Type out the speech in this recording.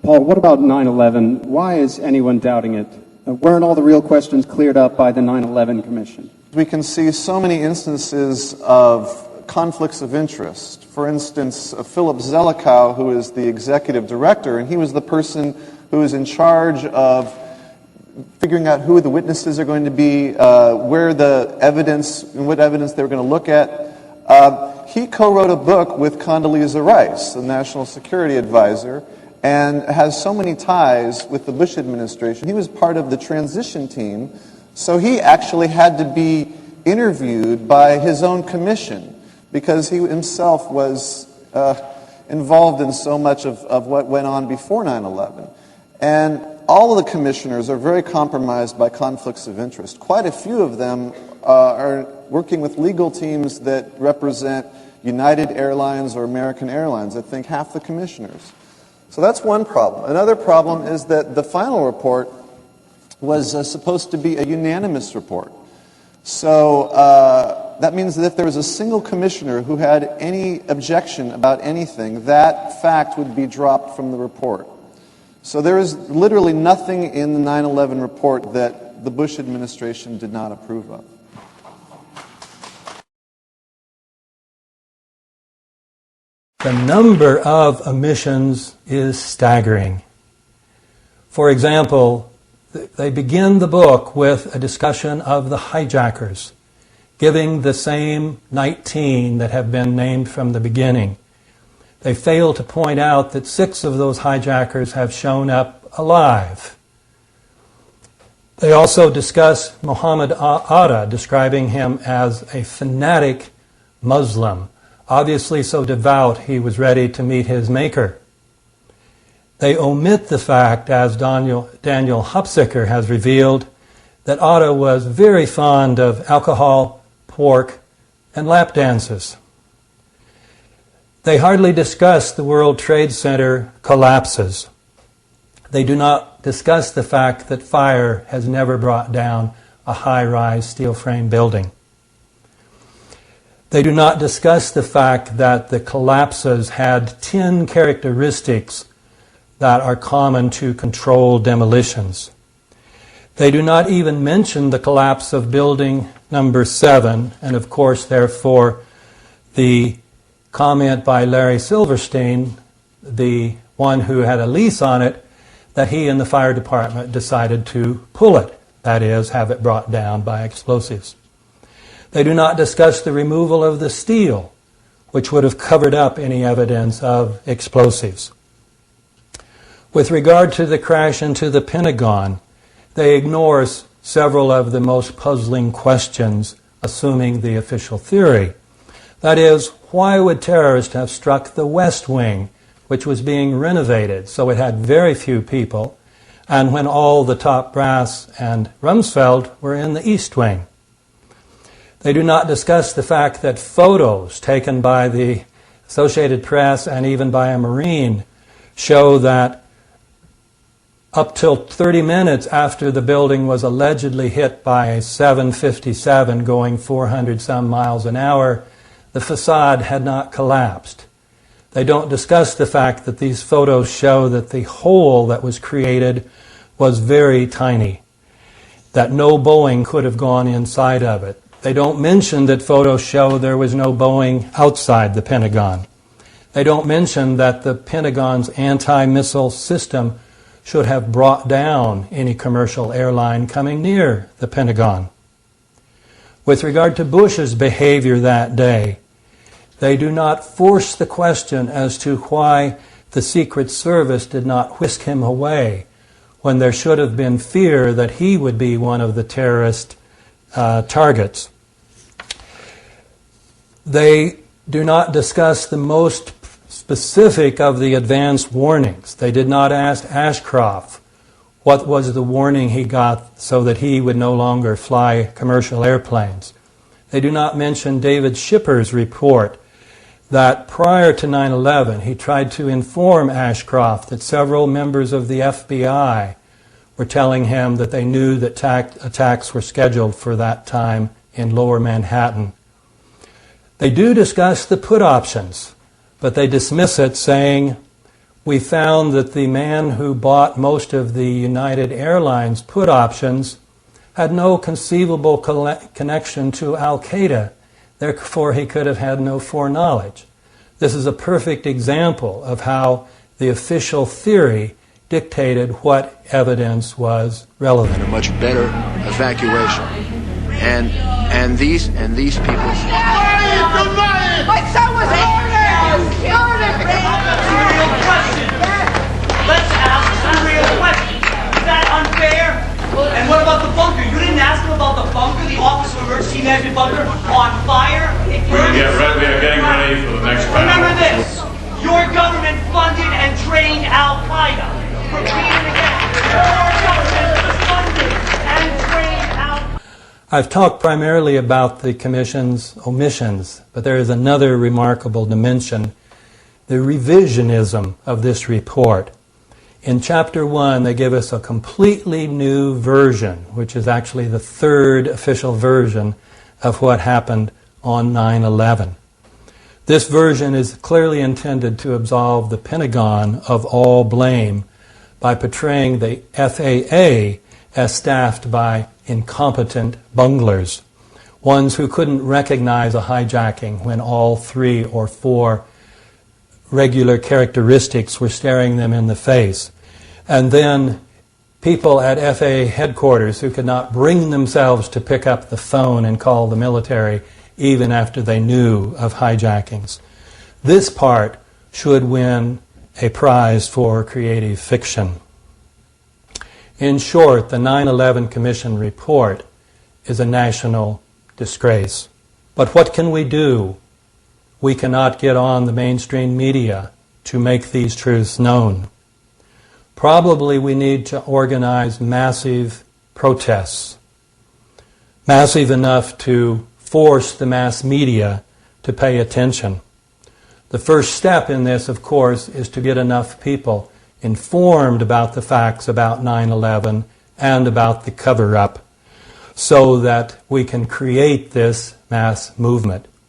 Paul, what about 9/11? Why is anyone doubting it? Weren't all the real questions cleared up by the 9/11 Commission? We can see so many instances of conflicts of interest. For instance, Philip Zelikow, who is the executive director, and he was the person who is in charge of figuring out who the witnesses are going to be, where the evidence, and what evidence they were going to look at. He co-wrote a book with Condoleezza Rice, the national security advisor, and has so many ties with the Bush administration. He was part of the transition team, so he actually had to be interviewed by his own commission because he himself was involved in so much of what went on before 9/11. And all of the commissioners are very compromised by conflicts of interest. Quite a few of them are working with legal teams that represent United Airlines or American Airlines. I think half the commissioners. So that's one problem. Another problem is that the final report was supposed to be a unanimous report. So that means that if there was a single commissioner who had any objection about anything, that fact would be dropped from the report. So there is literally nothing in the 9/11 report that the Bush administration did not approve of. The number of omissions is staggering. For example, they begin the book with a discussion of the hijackers, giving the same 19 that have been named from the beginning. They fail to point out that 6 of those hijackers have shown up alive. They also discuss Muhammad Atta, describing him as a fanatic Muslim, obviously so devout he was ready to meet his maker. They omit the fact, as Daniel Hupsicker has revealed, that Atta was very fond of alcohol, pork, and lap dances. They hardly discuss the World Trade Center collapses. They do not discuss the fact that fire has never brought down a high-rise steel frame building. They do not discuss the fact that the collapses had 10 characteristics that are common to controlled demolitions. They do not even mention the collapse of building number 7, and of course, therefore, the comment by Larry Silverstein, the one who had a lease on it, that he and the fire department decided to pull it, that is, have it brought down by explosives. They do not discuss the removal of the steel, which would have covered up any evidence of explosives. With regard to the crash into the Pentagon, they ignore several of the most puzzling questions, assuming the official theory. That is, why would terrorists have struck the West Wing, which was being renovated, so it had very few people, and when all the top brass and Rumsfeld were in the East Wing? They do not discuss the fact that photos taken by the Associated Press and even by a Marine show that up till 30 minutes after the building was allegedly hit by a 757 going 400 some miles an hour, the facade had not collapsed. They don't discuss the fact that these photos show that the hole that was created was very tiny, that no Boeing could have gone inside of it. They don't mention that photos show there was no Boeing outside the Pentagon. They don't mention that the Pentagon's anti-missile system should have brought down any commercial airline coming near the Pentagon. With regard to Bush's behavior that day, they do not force the question as to why the Secret Service did not whisk him away when there should have been fear that he would be one of the terrorist targets. They do not discuss the most specific of the advance warnings. They did not ask Ashcroft what was the warning he got so that he would no longer fly commercial airplanes. They do not mention David Shipper's report that prior to 9/11 he tried to inform Ashcroft that several members of the FBI were telling him that they knew that attacks were scheduled for that time in Lower Manhattan. They do discuss the put options, but they dismiss it saying, we found that the man who bought most of the United Airlines put options had no conceivable connection to Al-Qaeda. Therefore, he could have had no foreknowledge. This is a perfect example of how the official theory dictated what evidence was relevant. And a much better evacuation. And these people. My son was murdered! Real question. Let's ask some real questions. Is that unfair? And what about the bunker? You didn't ask him about the bunker, the Office of Emergency Management bunker on fire? We are getting ready for the next panel. Remember this. Your government funded and trained Al-Qaeda. Repeat it again. Your government funded and trained Al-Qaeda. I've talked primarily about the Commission's omissions, but there is another remarkable dimension, the revisionism of this report. In Chapter 1, they give us a completely new version, which is actually the third official version of what happened on 9/11. This version is clearly intended to absolve the Pentagon of all blame by portraying the FAA as staffed by incompetent bunglers, ones who couldn't recognize a hijacking when all 3 or 4 regular characteristics were staring them in the face. And then people at FAA headquarters who could not bring themselves to pick up the phone and call the military even after they knew of hijackings. This part should win a prize for creative fiction. In short, the 9/11 Commission report is a national disgrace. But what can we do? We cannot get on the mainstream media to make these truths known. Probably we need to organize massive protests, massive enough to force the mass media to pay attention. The first step in this, of course, is to get enough people informed about the facts about 9/11 and about the cover-up so that we can create this mass movement.